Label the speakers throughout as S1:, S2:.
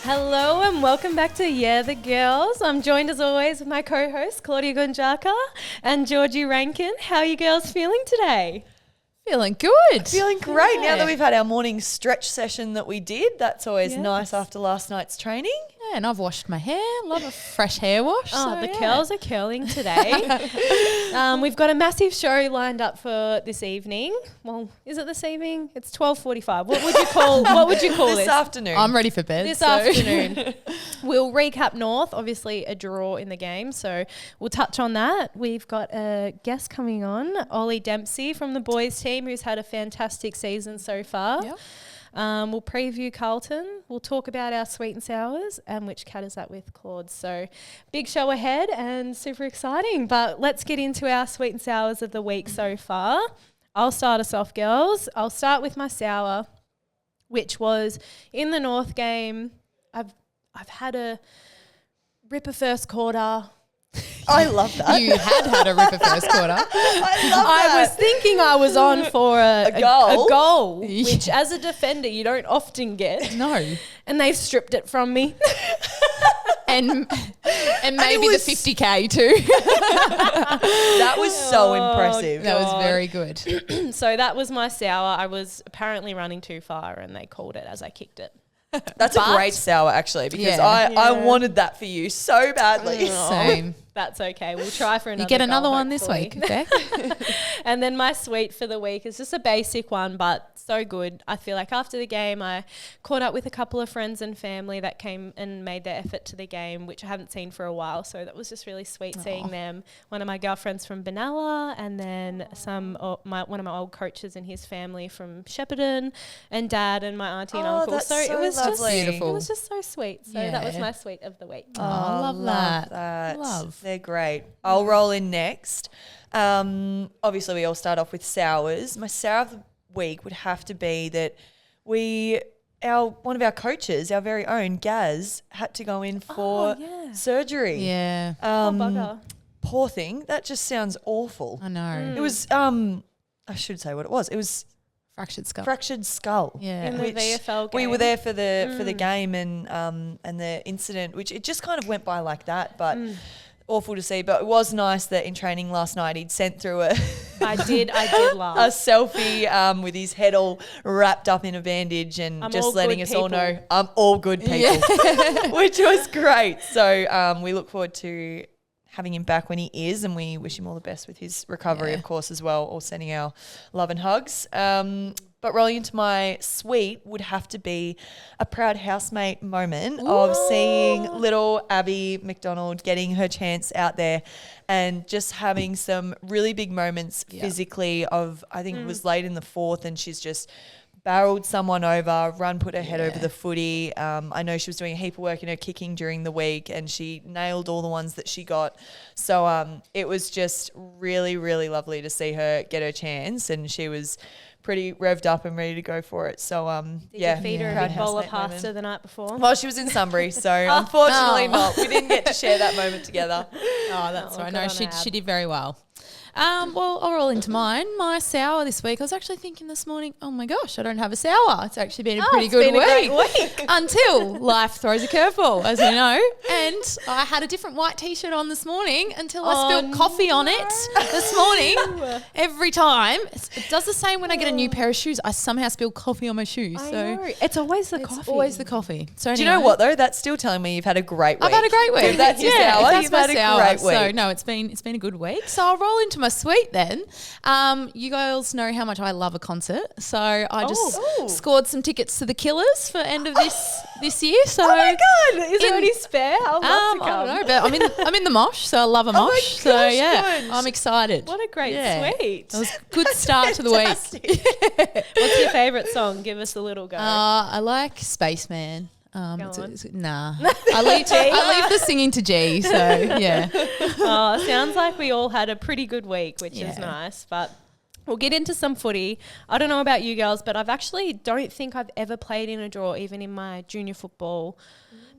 S1: Hello and welcome back to Yeah the Girls. I'm joined as always with my co-hosts Claudia Gunjaka and Georgie Rankin. How are you girls feeling today?
S2: Feeling good.
S3: Feeling great now that we've had our morning stretch session that we did. That's always nice after last night's training.
S2: Yeah, and I've washed my hair. Love a fresh hair wash.
S1: Oh, the curls are curling today. We've got a massive show lined up for this evening. Well, is it this evening? It's 12:45. What would you call? this?
S3: This afternoon.
S2: I'm ready for bed.
S1: This afternoon. We'll recap North, obviously a draw in the game, so we'll touch on that. We've got a guest coming on, Ollie Dempsey from the boys team, who's had a fantastic season so far.
S2: Yep.
S1: We'll preview Carlton. We'll talk about our sweet and sours and which cat is that with, Claude. So big show ahead and super exciting. But let's get into our sweet and sours of the week so far. I'll start us off, girls. I'll start with my sour, which was in the North game. I've had a ripper first quarter.
S3: I love that.
S2: You had a ripper first quarter.
S1: I was thinking I was on for a goal, which as a defender you don't often get.
S2: No.
S1: And they've stripped it from me.
S2: and maybe the 50K too.
S3: That was so impressive.
S2: That was very good.
S1: So that was my sour. I was apparently running too far and they called it as I kicked it.
S3: That's a great sour actually because I wanted that for you so badly.
S2: Same.
S1: That's okay. We'll try for another.
S2: You get another
S1: goal,
S2: one this
S1: hopefully.
S2: week, Beck.
S1: And then my sweet for the week is just a basic one, but so good. I feel like after the game, I caught up with a couple of friends and family that came and made their effort to the game, which I haven't seen for a while. So that was just really sweet seeing them. One of my girlfriends from Benalla, and then one of my old coaches and his family from Shepparton, and Dad and my auntie and uncle.
S3: That's
S1: So it was
S3: lovely.
S1: just
S2: Beautiful.
S1: It was just so sweet. So that was my sweet of the week.
S2: Oh, love that. Love.
S3: They're great. I'll roll in next. Obviously, we all start off with sours. My sour of the week would have to be that one of our coaches, our very own Gaz, had to go in for surgery.
S2: Yeah.
S1: Oh, bugger.
S3: Poor thing. That just sounds awful.
S2: I know.
S3: It was I should say what it was. It was
S2: Fractured skull.
S3: fractured skull.
S2: Yeah.
S1: In the VFL game.
S3: We were there for the game and the incident, which it just kind of went by like that, but awful to see. But it was nice that in training last night he'd sent through
S1: I did laugh.
S3: a selfie with his head all wrapped up in a bandage and
S1: I'm
S3: just
S1: all
S3: letting
S1: good
S3: us all know
S1: people.
S3: I'm all good people, which was great. So we look forward to having him back when he is, and we wish him all the best with his recovery, of course, as well, or sending our love and hugs. But rolling into my sweet would have to be a proud housemate moment of seeing little Abby McDonald getting her chance out there and just having some really big moments physically of, I think it was late in the fourth, and she's just barreled someone over, put her head over the footy. I know she was doing a heap of work in her kicking during the week and she nailed all the ones that she got. So it was just really, really lovely to see her get her chance, and she was pretty revved up and ready to go for it. So
S1: Did you feed her a
S3: proud
S1: big bowl of
S3: housemate
S1: pasta
S3: moment.
S1: the night before?
S3: Well, she was in Sunbury, so unfortunately not. We didn't get to share that moment together.
S2: Oh, that's right.
S1: good
S2: No,
S1: on
S2: she
S1: Ab.
S2: did very well. Well, I'll roll into mine. My sour this week, I was actually thinking this morning, oh my gosh, I don't have a sour. It's actually been a pretty good
S1: been a
S2: week.
S1: great week.
S2: Until life throws a curveball, as you know. And I had a different white T-shirt on this morning until I spilled coffee on it this morning. Every time. It does the same when I get a new pair of shoes. I somehow spill coffee on my shoes.
S1: I
S2: So
S1: know. It's always the
S2: it's
S1: coffee.
S2: always the coffee. So
S3: Do you know what though? That's still telling me you've had a great week.
S2: I've had a great week.
S3: If that's your
S2: Yeah,
S3: sour,
S2: if that's
S3: you've
S2: my
S3: had a
S2: sour.
S3: great week.
S2: So no, it's been a good week. So I'll roll into my sweet then. You girls know how much I love a concert, so I just scored some tickets to the Killers for end of this year. So
S1: Oh my God. Is there any spare? I'll love to
S2: I
S1: come.
S2: don't know, but I'm in the mosh, so I love a mosh.
S3: my
S2: So
S3: gosh,
S2: yeah,
S3: Gunj.
S2: I'm excited.
S1: What a great sweet.
S2: That was a good start to the week.
S1: What's your favourite song? Give us a little go.
S2: I like Spaceman.
S1: on.
S2: Nah, I leave the singing to G. So yeah.
S1: Oh, sounds like we all had a pretty good week, which is
S2: Yeah.
S1: nice. But we'll get into some footy. I don't know about you girls, but don't think I've ever played in a draw, even in my junior football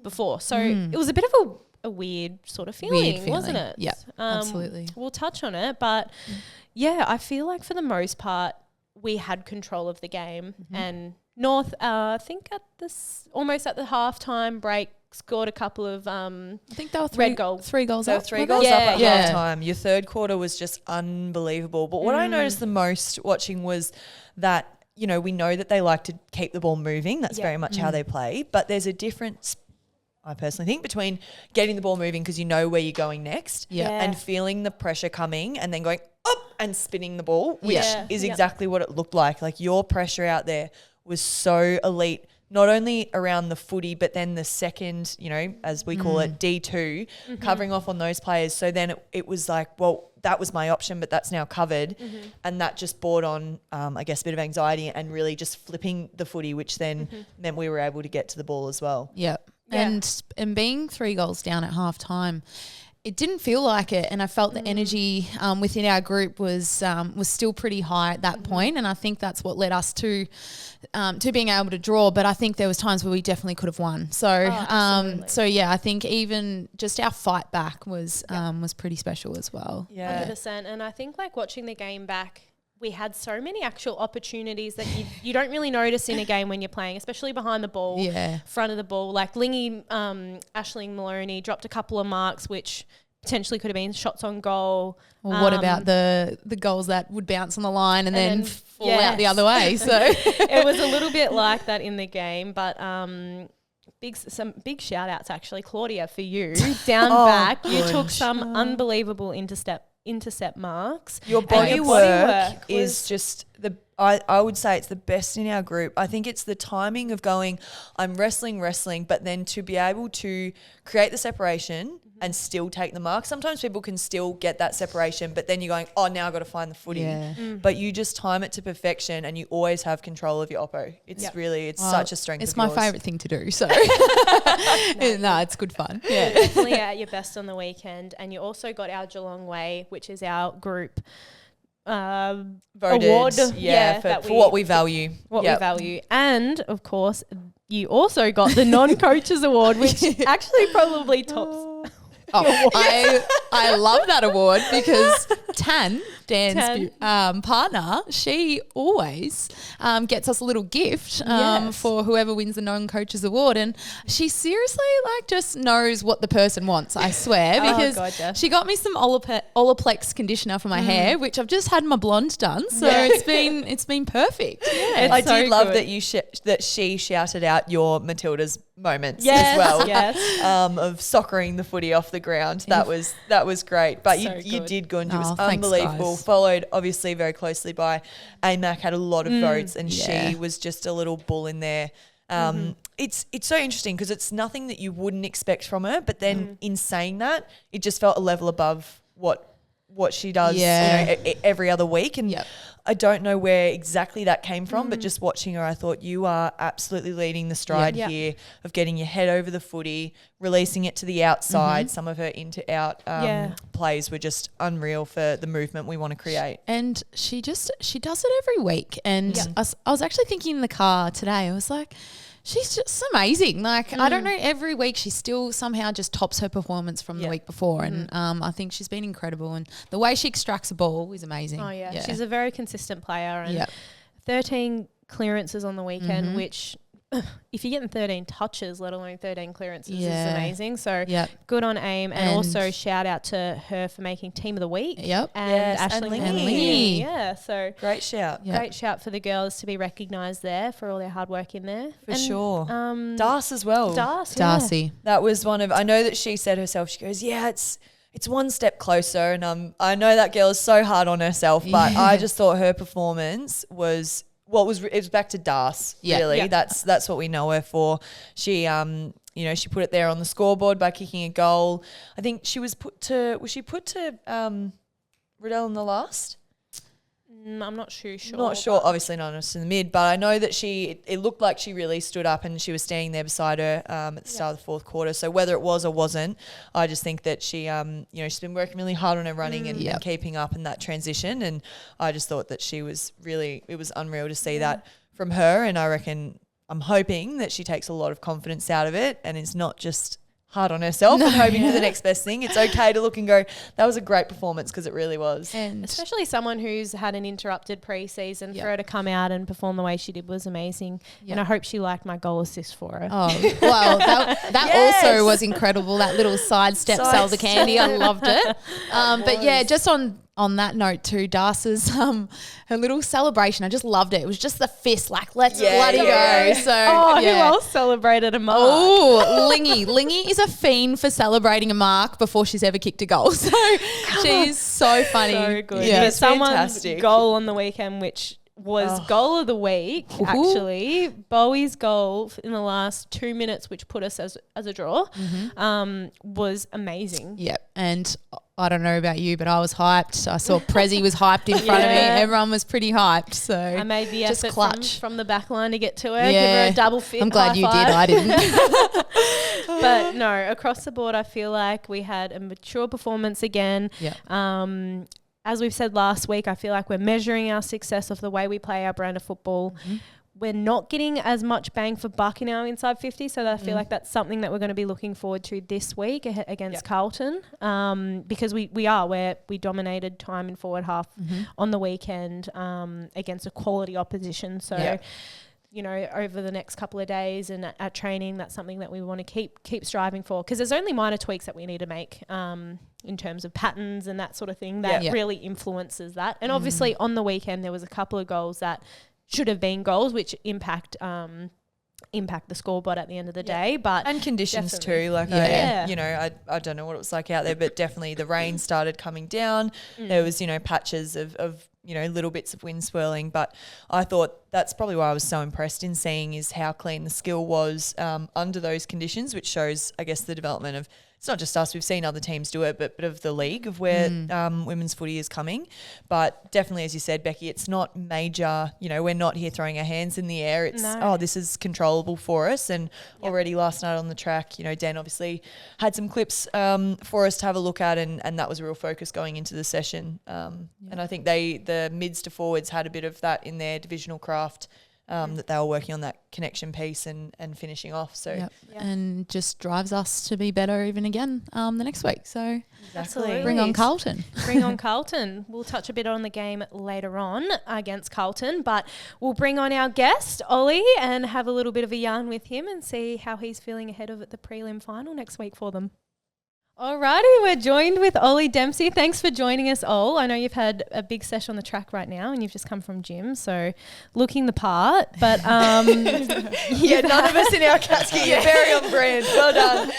S1: before. So it was a bit of a weird sort of feeling, wasn't it?
S2: Yeah, absolutely.
S1: We'll touch on it, but yeah, I feel like for the most part we had control of the game and North, I think almost at the halftime break, scored a couple of
S2: I think they were
S1: red goals.
S2: 3 goals
S3: So
S2: up.
S3: 3 goals up at
S2: Yeah.
S3: half time. Your third quarter was just unbelievable. But what I noticed the most watching was that, we know that they like to keep the ball moving. That's very much how they play. But there's a difference, I personally think, between getting the ball moving because you know where you're going next and feeling the pressure coming and then going up and spinning the ball, which is exactly what it looked like. Like your pressure out there was so elite, not only around the footy, but then the second, as we call it, D2, covering off on those players. So then it was like, well, that was my option, but that's now covered. And that just brought on, I guess, a bit of anxiety and really just flipping the footy, which then meant we were able to get to the ball as well.
S2: Yep. Yeah. And being 3 goals down at half time, it didn't feel like it, and I felt the energy within our group was still pretty high at that point, and I think that's what led us to being able to draw. But I think there was times where we definitely could have won. So I think even just our fight back was pretty special as well.
S1: Yeah, 100%. And I think like watching the game back, we had so many actual opportunities that you don't really notice in a game when you're playing, especially behind the ball, front of the ball. Like Lingy, Aisling Maloney dropped a couple of marks which potentially could have been shots on goal.
S2: Or what about the goals that would bounce on the line and then fall out the other way? So
S1: it was a little bit like that in the game, but some big shout outs actually, Claudia, for you. Down back, you took some unbelievable intercept marks.
S3: Your body work is just I would say it's the best in our group. I think it's the timing of going, I'm wrestling, but then to be able to create the separation and still take the mark. Sometimes people can still get that separation, but then you're going, oh, now I've got to find the footy. But you just time it to perfection and you always have control of your oppo. It's such a strength
S2: It's
S3: of
S2: my
S3: yours.
S2: favourite thing to do. So it's good fun.
S1: Yeah, definitely at your best on the weekend. And you also got our Geelong Way, which is our group
S3: voted,
S1: award.
S3: For what we value.
S1: We value. And of course, you also got the non-coaches award, which actually probably tops.
S2: I love that award because Dan's partner, she always gets us a little gift for whoever wins the non-coaches award, and she seriously just knows what the person wants, I swear, because she got me some Olaplex conditioner for my hair, which I've just had my blonde done, so it's been perfect.
S3: I did love that that she shouted out your Matilda's moments as well of soccering the footy off the ground. That was great, but you did, Gunj. It was unbelievable.
S2: Guys.
S3: Followed obviously very closely by AMAC, had a lot of votes, and she was just a little bull in there. It's so interesting because it's nothing that you wouldn't expect from her, but then in saying that, it just felt a level above what she does every other week. And I don't know where exactly that came from, but just watching her, I thought you are absolutely leading the stride here of getting your head over the footy, releasing it to the outside. Some of her into-out plays were just unreal for the movement we want to create.
S2: And she does it every week. And I was actually thinking in the car today, I was like, she's just amazing. I don't know, every week she still somehow just tops her performance from the week before. And I think she's been incredible. And the way she extracts a ball is amazing.
S1: Oh, yeah. She's a very consistent player. And 13 clearances on the weekend, which if you're getting 13 touches, let alone 13 clearances, is amazing. So good on AIM. And also shout out to her for making Team of the Week.
S2: Yep.
S1: And Aisling and Lingy. Yeah, so
S3: great shout.
S1: Great shout for the girls to be recognised there for all their hard work in there.
S3: For sure. Darce as well.
S2: Darcy.
S3: That was one of, I know that she said herself, she goes, it's one step closer. And I know that girl is so hard on herself, but I just thought her performance was, it was back to Darce, really. Yeah. That's what we know her for. She she put it there on the scoreboard by kicking a goal. I think she was put to Riddell in the last?
S1: I'm not sure.
S3: Not sure. Obviously not us in the mid, but I know that it looked like she really stood up and she was standing there beside her at the start of the fourth quarter. So whether it was or wasn't, I just think that she, she's been working really hard on her running and keeping up in that transition. And I just thought that it was unreal to see that from her. And I reckon, I'm hoping that she takes a lot of confidence out of it and it's not just hard on herself and hoping for the next best thing. It's okay to look and go, that was a great performance, because it really was.
S1: And especially someone who's had an interrupted pre-season, for her to come out and perform the way she did was amazing. And I hope she liked my goal assist for her.
S2: Oh, well, that also was incredible. That little sidestep, sell the candy. I loved it. But yeah, just on that note too, Darcy's her little celebration, I just loved it. It was just the fist, like, let's bloody go. So
S1: who else celebrated a mark?
S2: Oh, Lingy is a fiend for celebrating a mark before she's ever kicked a goal. So she's so funny.
S1: So good.
S3: Yeah,
S1: But someone's
S3: fantastic.
S1: goal on the weekend, which was goal of the week, actually. Bowie's goal in the last 2 minutes, which put us as a draw, was amazing.
S2: Yep. And I don't know about you, but I was hyped. I saw Prezi was hyped in front of me. Everyone was pretty hyped. So
S1: I made the
S2: just
S1: effort
S2: clutch.
S1: from the back line to get to her, give her a double fit.
S2: I'm glad you did. I didn't.
S1: But no, across the board, I feel like we had a mature performance again.
S2: Yeah.
S1: As we've said last week, I feel like we're measuring our success off the way we play our brand of football. We're not getting as much bang for buck in our inside 50, so I feel like that's something that we're going to be looking forward to this week against Carlton, because we dominated time in forward half on the weekend against a quality opposition. So, you know, over the next couple of days and at training, that's something that we want to keep striving for, because there's only minor tweaks that we need to make in terms of patterns and that sort of thing that really influences that. And obviously on the weekend there was a couple of goals that should have been goals, which impact the scoreboard at the end of the day, and
S3: conditions too. Like I don't know what it was like out there, but definitely the rain started coming down. There was patches of little bits of wind swirling, but I thought that's probably why I was so impressed in seeing is how clean the skill was under those conditions, which shows, I guess, the development of, it's not just us, we've seen other teams do it, but of the league, of where women's footy is coming. But definitely, as you said, Becky, it's not major, we're not here throwing our hands in the air. It's, this is controllable for us. And already last night on the track, Dan obviously had some clips for us to have a look at, and that was a real focus going into the session. And I think the mids to forwards had a bit of that in their divisional craft, that they were working on that connection piece and finishing off. So
S2: and just drives us to be better even again the next week. So
S1: Absolutely.
S2: Bring on Carlton.
S1: Bring on Carlton. We'll touch a bit on the game later on against Carlton, but we'll bring on our guest, Ollie, and have a little bit of a yarn with him and see how he's feeling ahead of the prelim final next week for them. Alrighty, we're joined with Ollie Dempsey. Thanks for joining us, Ol. I know you've had a big session on the track right now and you've just come from gym, so looking the part. But none
S3: of us in our casket. You're very on brand. Well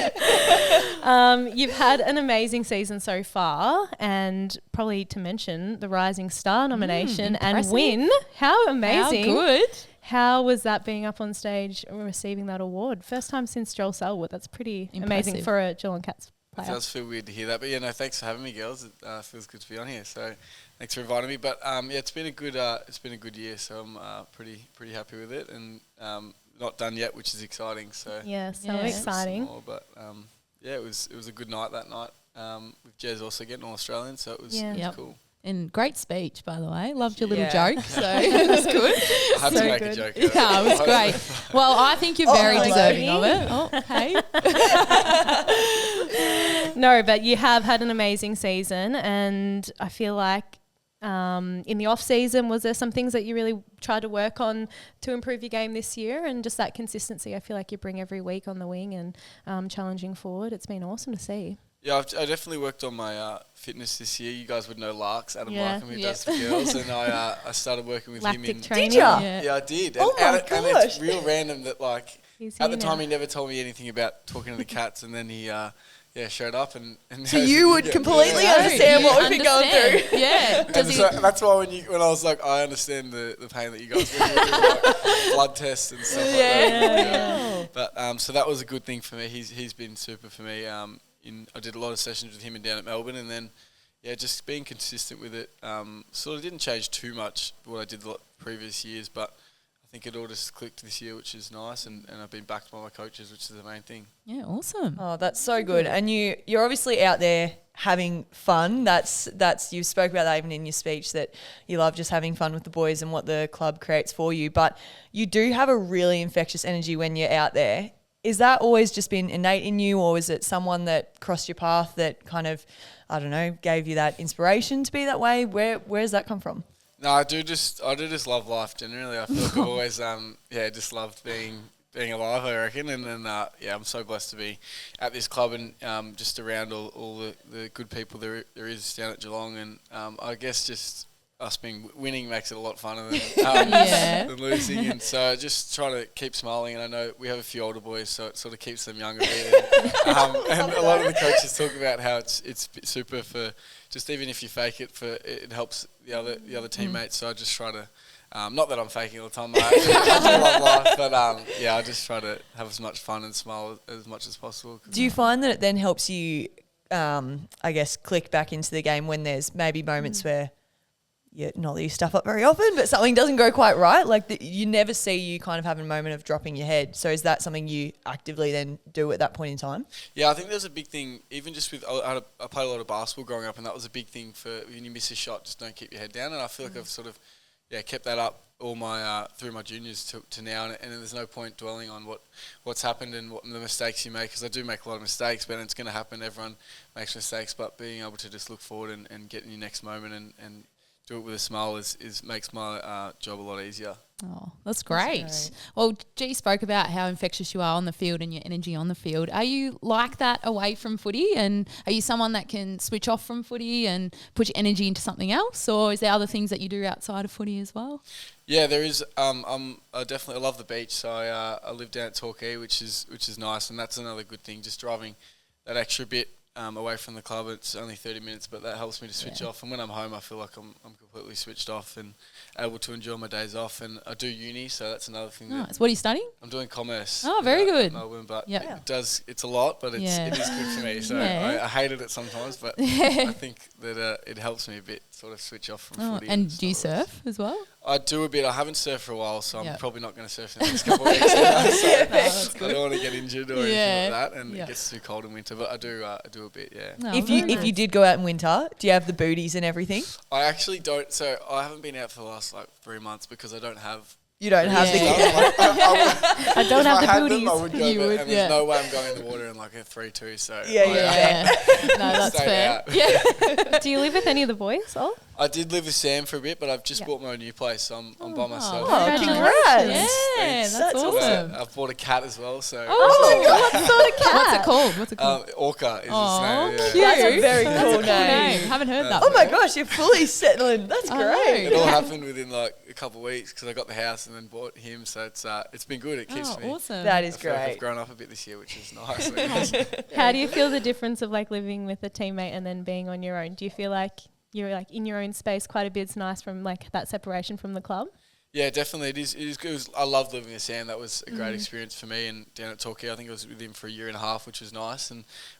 S1: done. You've had an amazing season so far, and probably to mention the Rising Star nomination and win. How amazing.
S2: How good.
S1: How was that being up on stage and receiving that award? First time since Joel Selwood. That's pretty amazing for a Geelong Cats.
S4: It does feel weird to hear that, but thanks for having me, girls. It feels good to be on here. So thanks for inviting me. But it's been a good year. So I'm pretty happy with it, and not done yet, which is exciting. So
S1: exciting.
S4: More, but it was a good night that night. With Jez also getting all Australian, so it was cool.
S2: And great speech, by the way. Loved your little joke, so it was good.
S4: I had to make a joke.
S2: Yeah, it was great. Well, I think you're very deserving of it. Oh, hey.
S1: No, but you have had an amazing season, and I feel like in the off season, was there some things that you really tried to work on to improve your game this year, and just that consistency? I feel like you bring every week on the wing and challenging forward. It's been awesome to see.
S4: Yeah, I definitely worked on my fitness this year. You guys would know Larks, Adam Larkham, who does the girls, and I started working with him in
S1: training.
S3: Did you?
S4: Yeah, I did. And, and it's real random that at the time he never told me anything about talking to the Cats, and then he showed up and
S3: so you would completely understand what we've been going through.
S2: Yeah.
S4: That's why when I was like, I understand the pain that you guys went through, like blood tests and stuff like that. But so that was a good thing for me. He's been super for me. I did a lot of sessions with him and down at Melbourne, and then just being consistent with it. Sort of didn't change too much what I did the previous years, but I think it all just clicked this year, which is nice, and I've been backed by my coaches, which is the main thing.
S2: Yeah, awesome.
S3: Oh, that's so good. And you're obviously out there having fun. That's you spoke about that even in your speech, that you love just having fun with the boys and what the club creates for you. But you do have a really infectious energy when you're out there. is that always just been innate in you, or is it someone that crossed your path that kind of, I don't know, gave you that inspiration to be that way? Where does that come from?
S4: No, I do just love life generally. I feel like I've always just loved being alive, I reckon, and then I'm so blessed to be at this club and just around all the good people there is down at Geelong, and I guess just us winning makes it a lot funner than losing, and so just try to keep smiling. And I know we have a few older boys, so it sort of keeps them young a bit. And a lot of the coaches talk about how it's super for just even if you fake it, it helps the other teammates. So I just try to. Not that I'm faking all the time, I do love life, but I just try to have as much fun and smile as much as possible.
S3: Do you find that it then helps you, I guess, click back into the game when there's maybe moments where, not that you stuff up very often, but something doesn't go quite right? Like you never see you kind of have a moment of dropping your head. So is that something you actively then do at that point in time?
S4: Yeah, I think there's a big thing, even just with, I played a lot of basketball growing up, and that was a big thing for when you miss a shot, just don't keep your head down. And I feel like I've sort of, kept that up all my through my juniors to now, and there's no point dwelling on what's happened and what the mistakes you make, because I do make a lot of mistakes, but it's going to happen. Everyone makes mistakes, but being able to just look forward and get in your next moment and do it with a smile makes my job a lot easier.
S2: Oh, that's great. Well, G spoke about how infectious you are on the field and your energy on the field. Are you like that away from footy, and are you someone that can switch off from footy and put your energy into something else, or is there other things that you do outside of footy as well?
S4: Yeah, there is. I love the beach, so I live down at Torquay, which is nice, and that's another good thing. Just driving that extra bit away from the club. It's only 30 minutes, but that helps me to switch off. And when I'm home, I feel like I'm completely switched off and able to enjoy my days off. And I do uni, so that's another thing.
S2: Nice. What are you studying?
S4: I'm doing commerce.
S2: Oh, very good.
S4: Melbourne, but it's a lot, but it is good for me. So I hated it sometimes, but I think that it helps me a bit, sort of switch off from footy.
S2: And do you surf as well?
S4: I do a bit. I haven't surfed for a while, so I'm probably not going to surf in the next couple of weeks. So I don't want to get injured or anything like that, and it gets too cold in winter. But I do a bit,
S2: No,
S3: if you did go out in winter, do you have the booties and everything?
S4: I actually don't. So I haven't been out for the last 3 months because I don't have.
S3: You don't have the.
S1: I don't have the booties.
S4: Them, I would go, and there's no way I'm going in the water in a 3-2. So
S2: no, that's fair.
S1: Yeah. Do you live with any of the boys? Oh,
S4: I did live with Sam for a bit, but I've just bought my own new place, so I'm by myself.
S3: Oh, congrats!
S2: Yeah, that's awesome.
S4: I've bought a cat as well. So
S1: what sort of cat?
S2: What's it called?
S4: Orca is his
S2: Oh,
S4: name.
S2: cute.
S3: That's a very cool
S2: name.
S3: name.
S2: Haven't heard that.
S3: Oh my gosh, you're fully settling. That's great.
S4: It all happened within a couple of weeks because I got the house and then bought him. So it's been good. It keeps me.
S2: Awesome.
S3: That is
S4: I feel like
S3: great.
S4: I've grown up a bit this year, which is nice.
S1: How do you feel the difference of living with a teammate and then being on your own? Do you feel like you're in your own space quite a bit? It's nice from that separation from the club.
S4: Yeah, definitely. It is good. I loved living with Sam. That was a great experience for me. And down at Torquay, I think I was with him for 1.5 years, which was nice.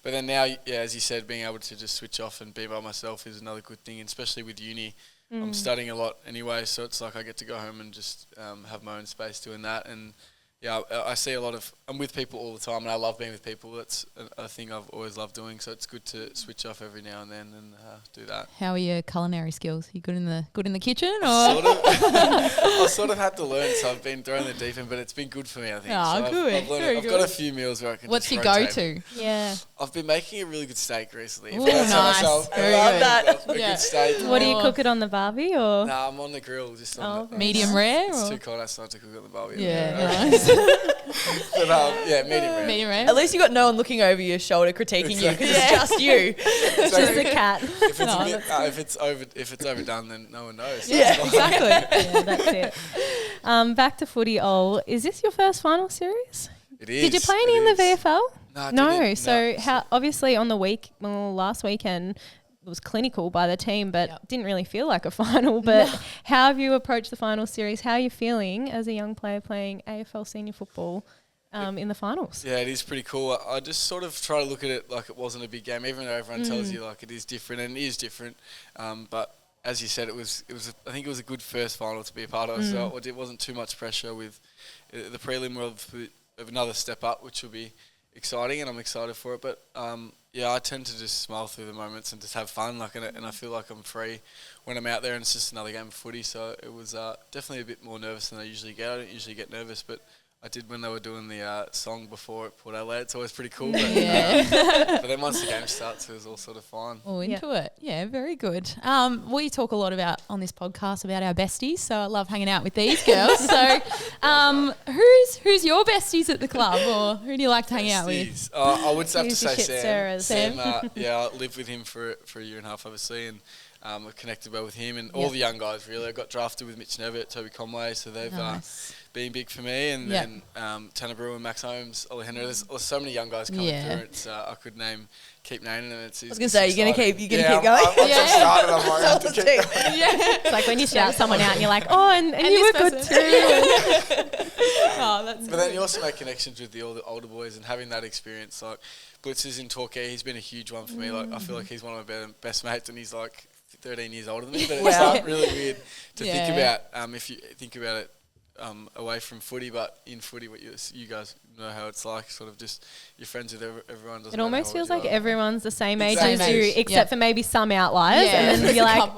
S4: But then now, as you said, being able to just switch off and be by myself is another good thing. And especially with uni, I'm studying a lot anyway, so it's I get to go home and just have my own space doing that. And I see a lot of. I'm with people all the time, and I love being with people. That's a thing I've always loved doing. So it's good to switch off every now and then and do that.
S2: How are your culinary skills? You good in the kitchen, or
S4: I sort of had to learn, so I've been thrown in the deep end, but it's been good for me. I think.
S2: Oh,
S4: so
S2: good.
S4: I've got a few meals where I can.
S2: What's
S4: just
S2: your
S4: rotate.
S2: go-to?
S1: Yeah.
S4: I've been making a really good steak recently.
S2: Ooh, nice. Very good.
S3: that.
S4: A good steak.
S1: What do you cook it on the barbie or?
S4: Nah, I'm on the grill, just on the
S2: Medium rare?
S4: It's
S2: or?
S4: too cold outside to cook on the barbie.
S2: Nice.
S4: But medium rare.
S2: Medium rare.
S3: At least you got no one looking over your shoulder critiquing you because it's just you.
S1: Just a cat.
S4: If it's overdone, then no one knows.
S3: Yeah,
S2: Exactly.
S1: Yeah, that's it. Back to footy, is this your first final series?
S4: It is.
S1: Did you play any in the VFL?
S4: No, I
S1: No.
S4: didn't.
S1: So
S4: No.
S1: how obviously on the last weekend it was clinical by the team, but didn't really feel like a final. But how have you approached the final series? How are you feeling as a young player playing AFL senior football in the finals?
S4: Yeah, it is pretty cool. I just sort of try to look at it like it wasn't a big game, even though everyone tells you it is different, and it is different. But as you said, I think it was a good first final to be a part of. So it wasn't too much pressure with the prelim of another step up, which will be exciting, and I'm excited for it. But I tend to just smile through the moments and just have fun, and I feel like I'm free when I'm out there, and it's just another game of footy. So it was definitely a bit more nervous than I usually get. I don't usually get nervous, but I did when they were doing the song before at Port Adelaide. It's always pretty cool. But, but then once the game starts, it was all sort of fine.
S2: All into it. Yeah, very good. We talk a lot about on this podcast about our besties, so I love hanging out with these girls. So who's your besties at the club, or who do you like to hang out with?
S4: I would have to
S1: Who's your
S4: say
S1: shit
S4: Sam.
S1: Sarahs?
S4: Sam, I lived with him for a year and a half, obviously, and I've connected well with him and all the young guys, really. I got drafted with Mitch Nevitt, Toby Conway, so they've been big for me. And then Tanner Brewer, Max Holmes, Ollie Henry. There's so many young guys coming through. It's, I could keep naming them. I was
S3: going to say, you're going to keep going?
S4: I'm just started. I'm like, I have to keep going.
S1: It's like when you shout someone out and you're like, oh, and you were good too.
S4: But then you also make connections with all the older boys, and having that experience, like Blitz's in Torquay, he's been a huge one for me. Like I feel like he's one of my best mates, and he's like 13 years older than me. But it's like really weird to think about if you think about it away from footy, but in footy, what you guys know how it's like, sort of just you're friends with everyone.
S1: It almost feels like everyone's the same age
S4: Exactly.
S1: as you, except for maybe some outliers, and then you're like,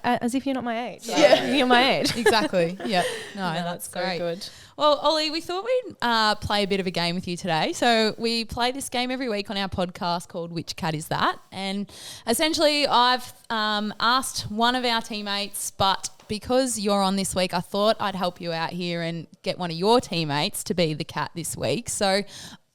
S1: as if you're not my age. You're my age.
S2: Exactly. Yeah. No,
S1: that's so
S2: great.
S1: good.
S2: Well, Ollie, we thought we'd play a bit of a game with you today. So we play this game every week on our podcast called Which Cat Is That? And essentially I've asked one of our teammates, but because you're on this week, I thought I'd help you out here and get one of your teammates to be the cat this week. So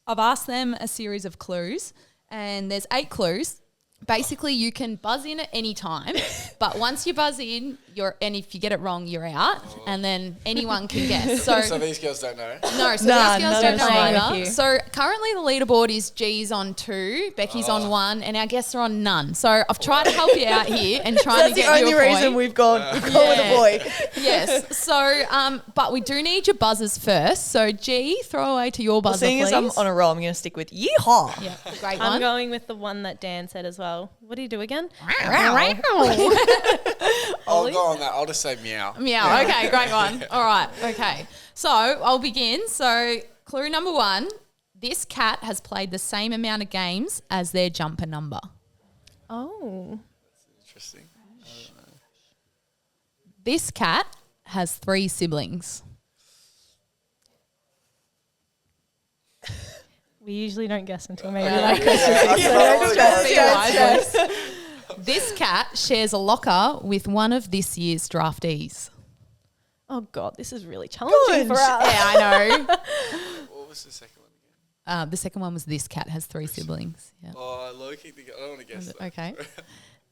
S2: I've asked them a series of clues, and there's 8 clues. Basically, you can buzz in at any time, but once you buzz in, and if you get it wrong, you're out, and then anyone can guess.
S4: So these girls don't know?
S2: No, so these girls don't know either. So currently the leaderboard is G's on 2, Becky's on 1, and our guests are on none. So I've tried to help you out here and trying to get you a point.
S3: That's the only reason we've gone with a boy.
S2: Yes. So, but we do need your buzzers first. So G, throw away to your buzzer,
S3: Seeing
S2: please.
S3: as I'm on a roll, I'm going to stick with yeehaw.
S2: Yeah, great
S1: I'm
S2: one.
S1: going with the one that Dan said as well. What do you do again?
S4: I'll go on that. I'll just say meow.
S2: Meow. Okay, great one. All right. Okay. So I'll begin. So clue number 1, this cat has played the same amount of games as their jumper number.
S1: Oh.
S4: Interesting. I don't know.
S2: This cat has 3 siblings.
S1: We usually don't guess until maybe
S2: This cat shares a locker with one of this year's draftees.
S1: Oh God, this is really challenging for us.
S2: Yeah, I know.
S4: What was the second one again?
S2: The second one was this cat has 3 siblings. Yeah.
S4: Oh, low-key, I don't want to guess that.
S2: Okay.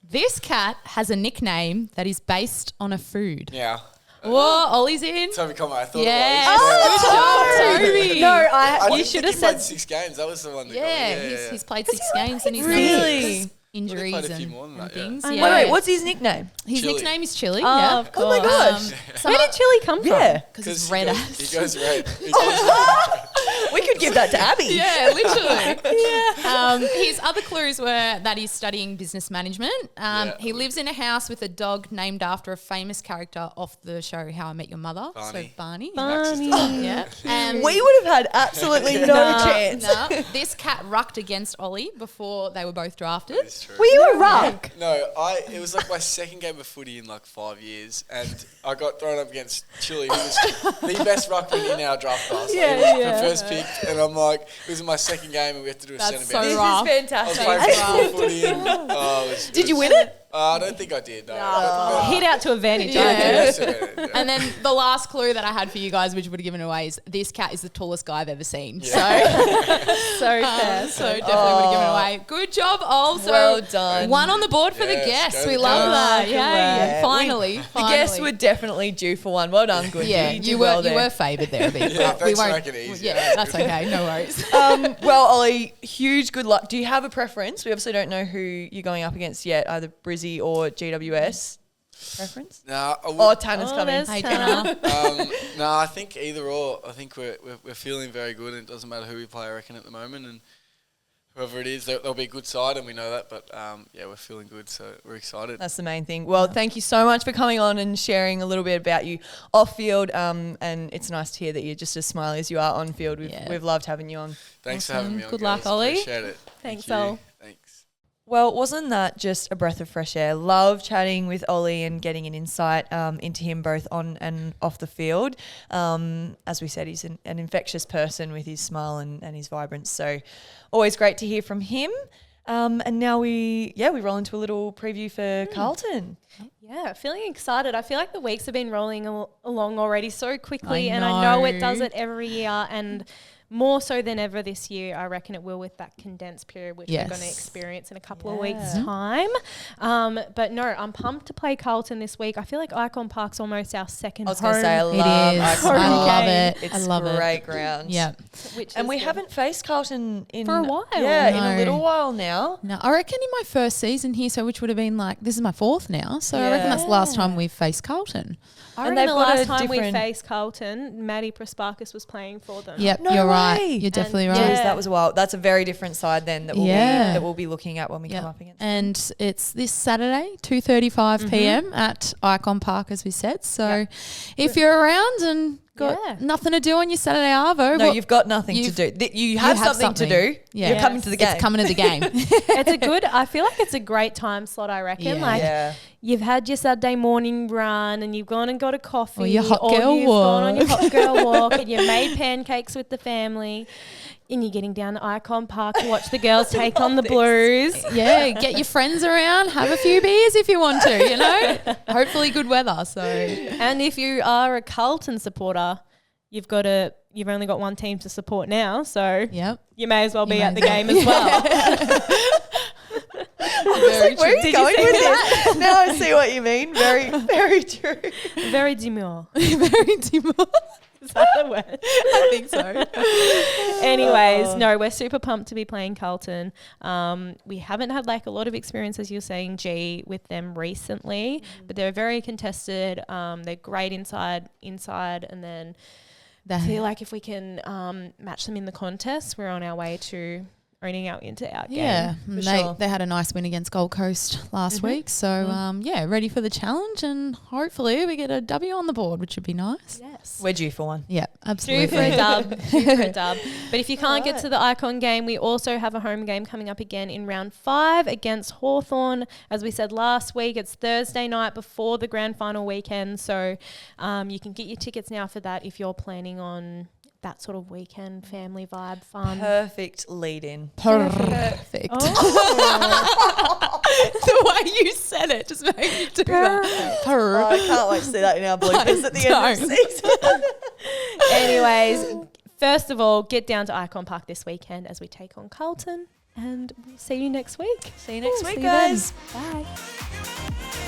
S2: This cat has a nickname that is based on a food.
S4: Meow.
S2: Whoa, Ollie's in.
S4: Toby Conway, I thought
S2: Yes.
S4: it was.
S2: Good job, Toby.
S1: No,
S4: I
S1: you
S4: didn't
S1: should
S4: think
S1: have
S4: he played
S1: said
S4: 6 games. That was the one that
S2: Yeah, he's played 6 games and he's
S3: Really?
S2: known injuries
S4: played a few
S2: and,
S4: more than
S2: and
S4: that, yeah.
S2: things.
S1: I
S2: Yeah.
S1: know.
S3: Wait, what's his nickname?
S2: His
S4: Chili.
S2: nickname is Chili.
S1: Oh,
S2: yeah.
S1: of course.
S3: Oh my gosh.
S1: Where did Chili come from?
S3: Yeah.
S2: Because he's red ass.
S4: He goes red.
S3: We could give that to Abby.
S2: Yeah, literally. His other clues were that he's studying business management. He lives in a house with a dog named after a famous character off the show How I Met Your Mother.
S4: Barney.
S2: So Barney.
S1: Barney.
S2: Yeah. And
S3: We would have had absolutely no chance.
S2: no, this cat rucked against Ollie before they were both drafted.
S4: It's true.
S3: Were you a ruck?
S4: No, it was like my second game of footy in like 5 years, and I got thrown up against Chili, who was the best ruckman in our draft class.
S1: Yeah,
S4: He was
S1: yeah.
S4: the first pick, and I'm like, it was in my second game, and we had to do a
S2: That's
S4: centre
S2: so
S4: bounce.
S3: This
S2: rough.
S3: is
S4: I was
S3: fantastic.
S4: playing football footy, and
S3: Did you win it?
S4: I don't think I did. No.
S1: Hit out to advantage.
S2: Yeah.
S4: Yeah.
S2: And then the last clue that I had for you guys, which would have given it away, is this cat is the tallest guy I've ever seen.
S1: So fair.
S2: So definitely would have given it away. Good job, Ol. So
S3: Well done.
S2: 1 on the board for the
S4: Yes,
S2: guests.
S4: go
S2: We
S4: the
S2: love
S4: Cats.
S2: that. Yeah, finally.
S3: The guests were definitely due for one. Well done, good.
S2: Yeah,
S3: you
S2: you
S3: did
S2: were favoured there a bit.
S4: Yeah,
S2: but we
S4: thanks for
S2: won't.
S4: making it easy.
S2: Yeah, that's okay. No worries.
S3: Well, Ollie, huge good luck. Do you have a preference? We obviously don't know who you're going up against yet, either Brizzy or GWS. Preference?
S4: Nah,
S3: Tanner's
S1: Oh,
S3: coming.
S1: there's
S2: Hey,
S1: Tanner.
S4: no, I think either or. I think we're feeling very good, and it doesn't matter who we play, I reckon, at the moment. And whoever it is, they'll be a good side, and we know that. But yeah, we're feeling good, so we're excited.
S3: That's the main thing. Well, thank you so much for coming on and sharing a little bit about you off field. And it's nice to hear that you're just as smiley as you are on field. We've loved having you on.
S4: Thanks for
S2: Awesome.
S4: having me on.
S2: Good
S4: girls.
S2: luck, Ollie.
S4: Appreciate it.
S1: Thanks,
S4: Thank you.
S1: Ol.
S4: Thanks.
S3: Well, wasn't that just a breath of fresh air? Love chatting with Ollie and getting an insight into him both on and off the field. As we said, he's an infectious person with his smile and his vibrance. So always great to hear from him. And now we roll into a little preview for Carlton.
S1: Yeah, feeling excited. I feel like the weeks have been rolling along already so quickly,
S2: I
S1: and I know it
S2: know.
S1: does it every year, and more so than ever this year, I reckon it will with that condensed period, which we're going to experience in a couple of weeks' time. But no, I'm pumped to play Carlton this week. I feel like Icon Park's almost our second home.
S3: I was going to say, I love
S2: I love it.
S3: It's
S2: I love it.
S3: great ground.
S2: Yeah.
S3: And we haven't faced Carlton in
S1: for a while.
S3: Yeah, in a
S2: No.
S3: little while now.
S2: No, I reckon in my first season here, so which would have been like, this is my fourth now. So I reckon that's the last time we've faced Carlton.
S1: I
S3: And
S1: reckon
S3: they've
S1: the
S3: got
S1: last
S3: a
S1: time we
S3: different-
S1: faced Carlton, Maddie Prasparkas was playing for them.
S2: Yep,
S3: No
S2: you're right.
S3: way.
S2: You're definitely
S1: And
S2: right.
S3: Jeez, that was a while. That's a very different side then that we'll be looking at when we come up against them.
S2: And it's this Saturday, 2:35 p.m. at Icon Park, as we said. So if you're around and got nothing to do on your Saturday arvo,
S3: No, you've got nothing to do. You have something to do.
S2: Yeah.
S3: You're coming to the game.
S2: It's coming to the game.
S1: I feel like it's a great time slot, I reckon. You've had your Saturday morning run and you've gone and got a coffee.
S2: Or your hot girl
S1: you've
S2: walk.
S1: gone on your hot girl walk and you've made pancakes with the family and you're getting down to Icon Park to watch the girls take on the Blues.
S2: Yeah, get your friends around, have a few beers if you want to, you know. Hopefully good weather. So
S1: And if you are a Carlton supporter, you've only got one team to support now, so you may as well be at the game as well.
S3: Where are you going with this? Now I see what you mean. Very, very true.
S1: Very demure.
S2: very demure.
S1: Is that the word?
S2: I think so.
S1: Anyways, no, we're super pumped to be playing Carlton. We haven't had like a lot of experience, as you're saying, G, with them recently, but they're very contested. They're great inside, and then I feel like if we can match them in the contest, we're on our way to owning out into our game.
S2: Yeah,
S1: sure.
S2: they had a nice win against Gold Coast last week. So, ready for the challenge and hopefully we get a W on the board, which would be nice.
S1: Yes.
S3: We're due for one.
S2: Yeah, absolutely.
S1: Due for a dub. But if you can't get to the Icon game, we also have a home game coming up again in round 5 against Hawthorn. As we said last week, it's Thursday night before the grand final weekend. So you can get your tickets now for that if you're planning on that sort of weekend, family vibe, fun.
S3: Perfect lead-in.
S2: Perfect.
S1: Oh.
S2: The way you said it just made me do that.
S3: Oh, I can't wait to see that in our bloopers at the end of the season.
S1: Anyways, first of all, get down to Icon Park this weekend as we take on Carlton, and we'll see you next week.
S3: See you next week,
S1: see you then.
S3: guys.
S1: Bye.